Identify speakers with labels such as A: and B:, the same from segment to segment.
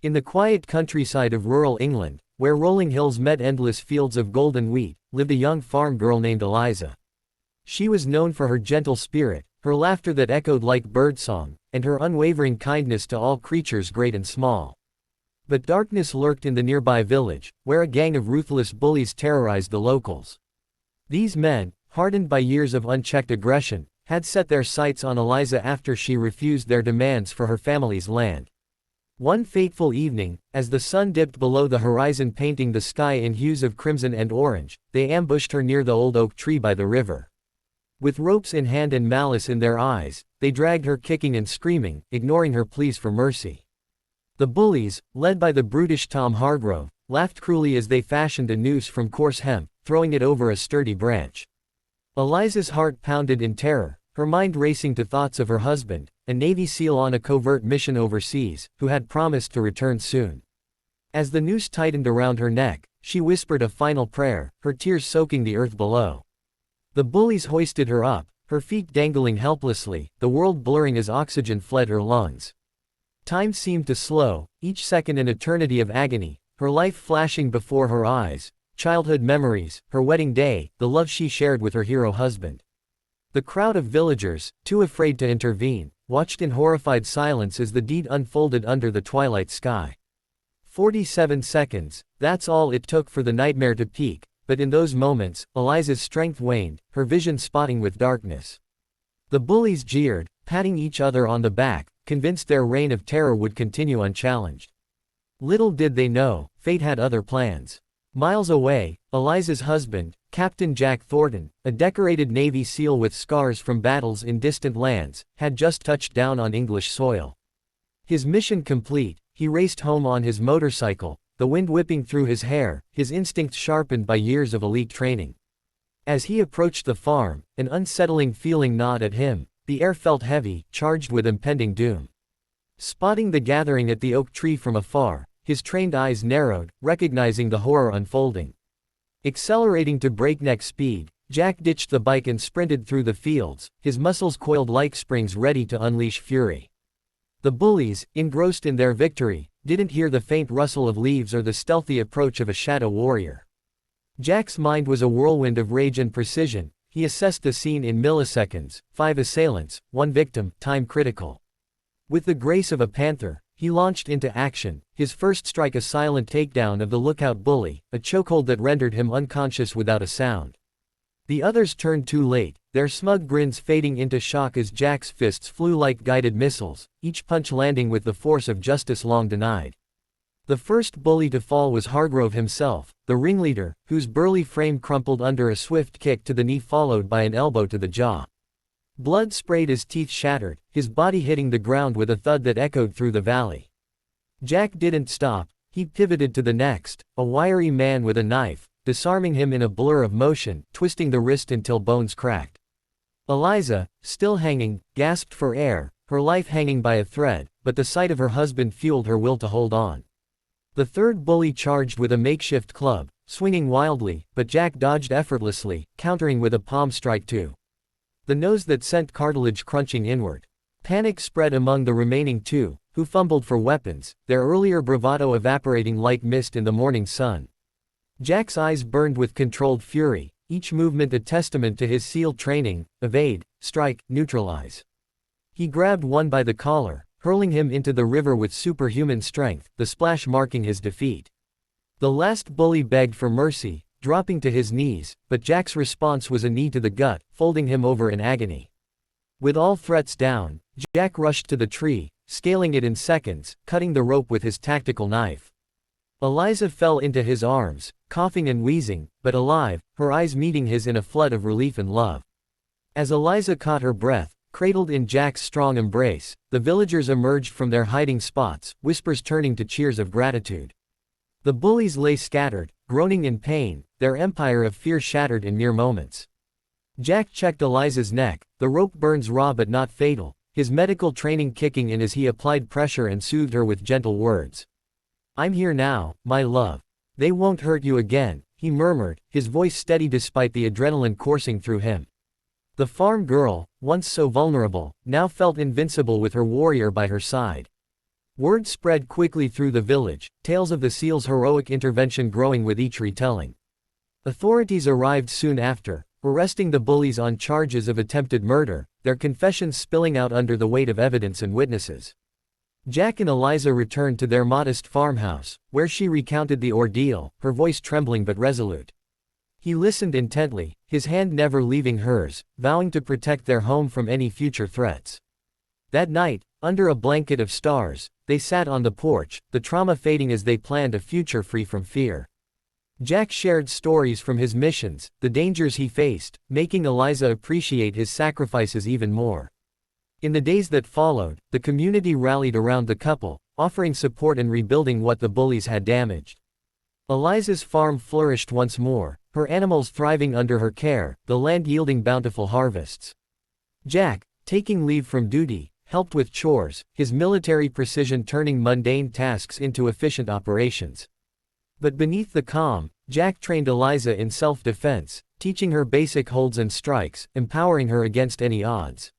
A: In the quiet countryside of rural England, where rolling hills met endless fields of golden wheat, lived a young farm girl named Eliza. She was known for her gentle spirit, her laughter that echoed like birdsong, and her unwavering kindness to all creatures great and small. But darkness lurked in the nearby village, where a gang of ruthless bullies terrorized the locals. These men, hardened by years of unchecked aggression, had set their sights on Eliza after she refused their demands for her family's land. One fateful evening, as the sun dipped below the horizon painting the sky in hues of crimson and orange, they ambushed her near the old oak tree by the river. With ropes in hand and malice in their eyes, they dragged her kicking and screaming, ignoring her pleas for mercy. The bullies, led by the brutish Tom Hargrove, laughed cruelly as they fashioned a noose from coarse hemp, throwing it over a sturdy branch. Eliza's heart pounded in terror, her mind racing to thoughts of her husband, a Navy SEAL on a covert mission overseas, who had promised to return soon. As the noose tightened around her neck, she whispered a final prayer, her tears soaking the earth below. The bullies hoisted her up, her feet dangling helplessly, the world blurring as oxygen fled her lungs. Time seemed to slow, each second an eternity of agony, her life flashing before her eyes, childhood memories, her wedding day, the love she shared with her hero husband. The crowd of villagers, too afraid to intervene, watched in horrified silence as the deed unfolded under the twilight sky. 47 seconds, that's all it took for the nightmare to peak, but in those moments, Eliza's strength waned, her vision spotting with darkness. The bullies jeered, patting each other on the back, convinced their reign of terror would continue unchallenged. Little did they know, fate had other plans. Miles away, Eliza's husband, Captain Jack Thornton, a decorated Navy SEAL with scars from battles in distant lands, had just touched down on English soil. His mission complete, he raced home on his motorcycle, the wind whipping through his hair, his instincts sharpened by years of elite training. As he approached the farm, an unsettling feeling gnawed at him, the air felt heavy, charged with impending doom. Spotting the gathering at the oak tree from afar, his trained eyes narrowed, recognizing the horror unfolding. Accelerating to breakneck speed, Jack ditched the bike and sprinted through the fields, his muscles coiled like springs ready to unleash fury. The bullies, engrossed in their victory, didn't hear the faint rustle of leaves or the stealthy approach of a shadow warrior. Jack's mind was a whirlwind of rage and precision. He assessed the scene in milliseconds, 5 assailants, 1 victim, time critical. With the grace of a panther, he launched into action, his first strike a silent takedown of the lookout bully, a chokehold that rendered him unconscious without a sound. The others turned too late, their smug grins fading into shock as Jack's fists flew like guided missiles, each punch landing with the force of justice long denied. The first bully to fall was Hargrove himself, the ringleader, whose burly frame crumpled under a swift kick to the knee followed by an elbow to the jaw. Blood sprayed as teeth shattered, his body hitting the ground with a thud that echoed through the valley. Jack didn't stop, he pivoted to the next, a wiry man with a knife, disarming him in a blur of motion, twisting the wrist until bones cracked. Eliza, still hanging, gasped for air, her life hanging by a thread, but the sight of her husband fueled her will to hold on. The third bully charged with a makeshift club, swinging wildly, but Jack dodged effortlessly, countering with a palm strike too. The nose that sent cartilage crunching inward. Panic spread among the remaining 2, who fumbled for weapons, their earlier bravado evaporating like mist in the morning sun. Jack's eyes burned with controlled fury, each movement a testament to his SEAL training: evade, strike, neutralize. He grabbed one by the collar, hurling him into the river with superhuman strength, the splash marking his defeat. The last bully begged for mercy, dropping to his knees, but Jack's response was a knee to the gut, folding him over in agony. With all threats down, Jack rushed to the tree, scaling it in seconds, cutting the rope with his tactical knife. Eliza fell into his arms, coughing and wheezing, but alive, her eyes meeting his in a flood of relief and love. As Eliza caught her breath, cradled in Jack's strong embrace, the villagers emerged from their hiding spots, whispers turning to cheers of gratitude. The bullies lay scattered, groaning in pain, their empire of fear shattered in mere moments. Jack checked Eliza's neck, the rope burns raw but not fatal, his medical training kicking in as he applied pressure and soothed her with gentle words. "I'm here now, my love. They won't hurt you again," he murmured, his voice steady despite the adrenaline coursing through him. The farm girl, once so vulnerable, now felt invincible with her warrior by her side. Word spread quickly through the village, tales of the SEALs' heroic intervention growing with each retelling. Authorities arrived soon after, arresting the bullies on charges of attempted murder, their confessions spilling out under the weight of evidence and witnesses. Jack and Eliza returned to their modest farmhouse, where she recounted the ordeal, her voice trembling but resolute. He listened intently, his hand never leaving hers, vowing to protect their home from any future threats. That night, under a blanket of stars, they sat on the porch, the trauma fading as they planned a future free from fear. Jack shared stories from his missions, the dangers he faced, making Eliza appreciate his sacrifices even more. In the days that followed, the community rallied around the couple, offering support and rebuilding what the bullies had damaged. Eliza's farm flourished once more, her animals thriving under her care, the land yielding bountiful harvests. Jack, taking leave from duty, helped with chores, his military precision turning mundane tasks into efficient operations. But beneath the calm, Jack trained Eliza in self-defense, teaching her basic holds and strikes, empowering her against any odds.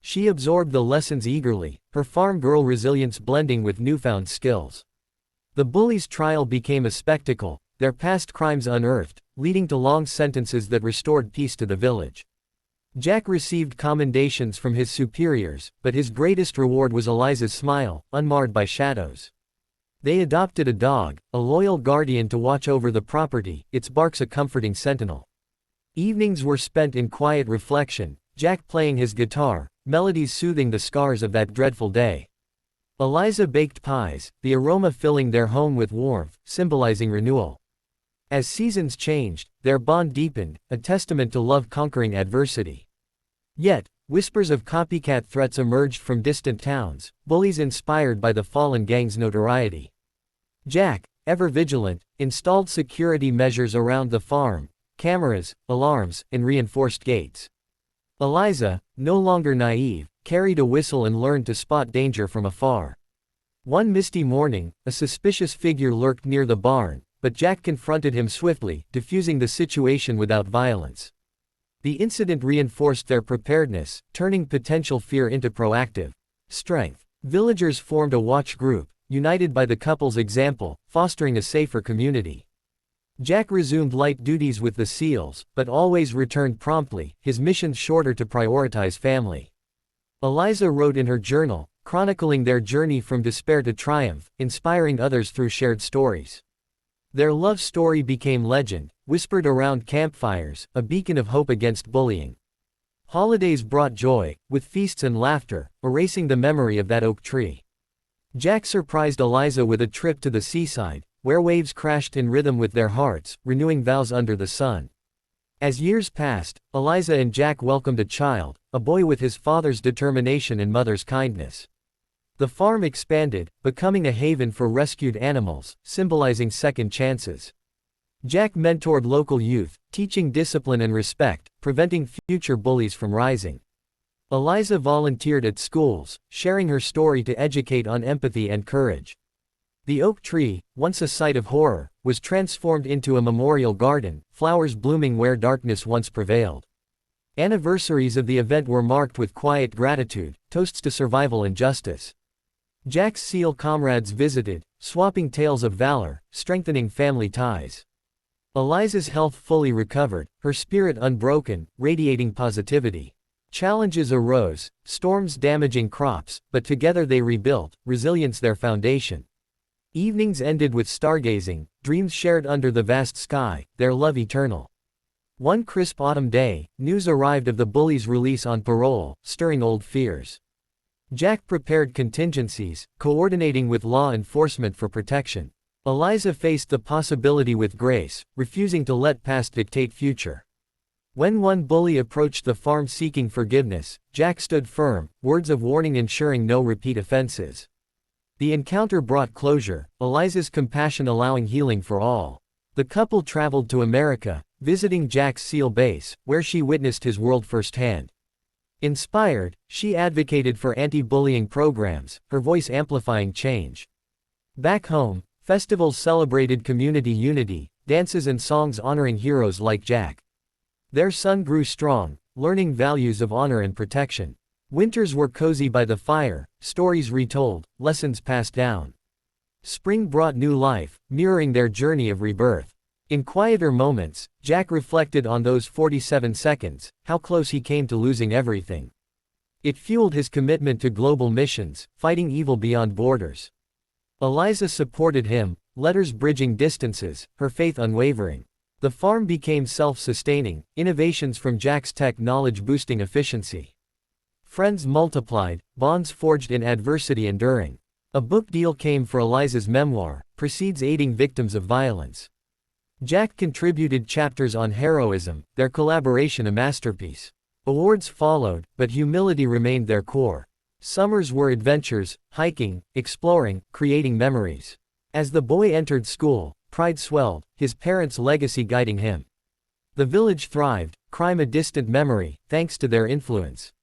A: She absorbed the lessons eagerly, her farm girl resilience blending with newfound skills. The bullies' trial became a spectacle, their past crimes unearthed, leading to long sentences that restored peace to the village. Jack received commendations from his superiors, but his greatest reward was Eliza's smile, unmarred by shadows. They adopted a dog, a loyal guardian to watch over the property, its barks a comforting sentinel. Evenings were spent in quiet reflection, Jack playing his guitar, melodies soothing the scars of that dreadful day. Eliza baked pies, the aroma filling their home with warmth, symbolizing renewal. As seasons changed, their bond deepened, a testament to love conquering adversity. Yet, whispers of copycat threats emerged from distant towns, bullies inspired by the fallen gang's notoriety. Jack, ever vigilant, installed security measures around the farm, cameras, alarms, and reinforced gates. Eliza, no longer naive, carried a whistle and learned to spot danger from afar. One misty morning, a suspicious figure lurked near the barn, but Jack confronted him swiftly, diffusing the situation without violence. The incident reinforced their preparedness, turning potential fear into proactive strength. Villagers formed a watch group, united by the couple's example, fostering a safer community. Jack resumed light duties with the SEALs, but always returned promptly, his missions shorter to prioritize family. Eliza wrote in her journal, chronicling their journey from despair to triumph, inspiring others through shared stories. Their love story became legend, whispered around campfires, a beacon of hope against bullying. Holidays brought joy, with feasts and laughter, erasing the memory of that oak tree. Jack surprised Eliza with a trip to the seaside, where waves crashed in rhythm with their hearts, renewing vows under the sun. As years passed, Eliza and Jack welcomed a child, a boy with his father's determination and mother's kindness. The farm expanded, becoming a haven for rescued animals, symbolizing second chances. Jack mentored local youth, teaching discipline and respect, preventing future bullies from rising. Eliza volunteered at schools, sharing her story to educate on empathy and courage. The oak tree, once a site of horror, was transformed into a memorial garden, flowers blooming where darkness once prevailed. Anniversaries of the event were marked with quiet gratitude, toasts to survival and justice. Jack's SEAL comrades visited, swapping tales of valor, strengthening family ties. Eliza's health fully recovered, her spirit unbroken, radiating positivity. Challenges arose, storms damaging crops, but together they rebuilt, resilience their foundation. Evenings ended with stargazing, dreams shared under the vast sky, their love eternal. One crisp autumn day, news arrived of the bully's release on parole, stirring old fears. Jack prepared contingencies, coordinating with law enforcement for protection. Eliza faced the possibility with grace, refusing to let past dictate future. When one bully approached the farm seeking forgiveness, Jack stood firm, words of warning ensuring no repeat offenses. The encounter brought closure, Eliza's compassion allowing healing for all. The couple traveled to America, visiting Jack's SEAL base, where she witnessed his world firsthand. Inspired, she advocated for anti-bullying programs, her voice amplifying change. Back home, festivals celebrated community unity, dances and songs honoring heroes like Jack. Their son grew strong, learning values of honor and protection. Winters were cozy by the fire, stories retold, lessons passed down. Spring brought new life, mirroring their journey of rebirth. In quieter moments, Jack reflected on those 47 seconds, how close he came to losing everything. It fueled his commitment to global missions, fighting evil beyond borders. Eliza supported him, letters bridging distances, her faith unwavering. The farm became self-sustaining, innovations from Jack's tech knowledge boosting efficiency. Friends multiplied, bonds forged in adversity enduring. A book deal came for Eliza's memoir, Proceeds aiding victims of violence. Jack contributed chapters on heroism, their collaboration a masterpiece. Awards followed, but humility remained their core. Summers were adventures, hiking, exploring, creating memories. As the boy entered school, pride swelled, his parents' legacy guiding him. The village thrived, crime a distant memory, thanks to their influence.